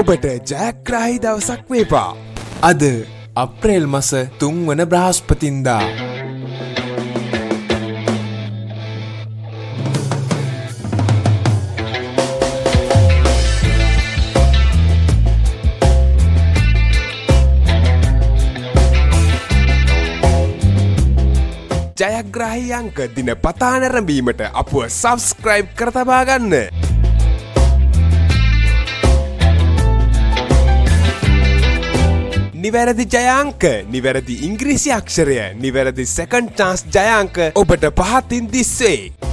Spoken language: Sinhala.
ඔබට ජයග්‍රාහී දවසක් වේවා. අද අප්‍රේල් මාස 3 වන බ්‍රහස්පතින්දා. ජයග්‍රාහී අංක දිනපතා නැරඹීමට අපව සබ්ස්ක්‍රයිබ් කර තබා ගන්න. නිවැරදි ජයාංක, නිවැරදි ඉංග්‍රීසි අක්ෂරය, නිවැරදි සෙකන්ඩ් චාන්ස් ජයාංක ඔබට පහතින් දිස්සේ.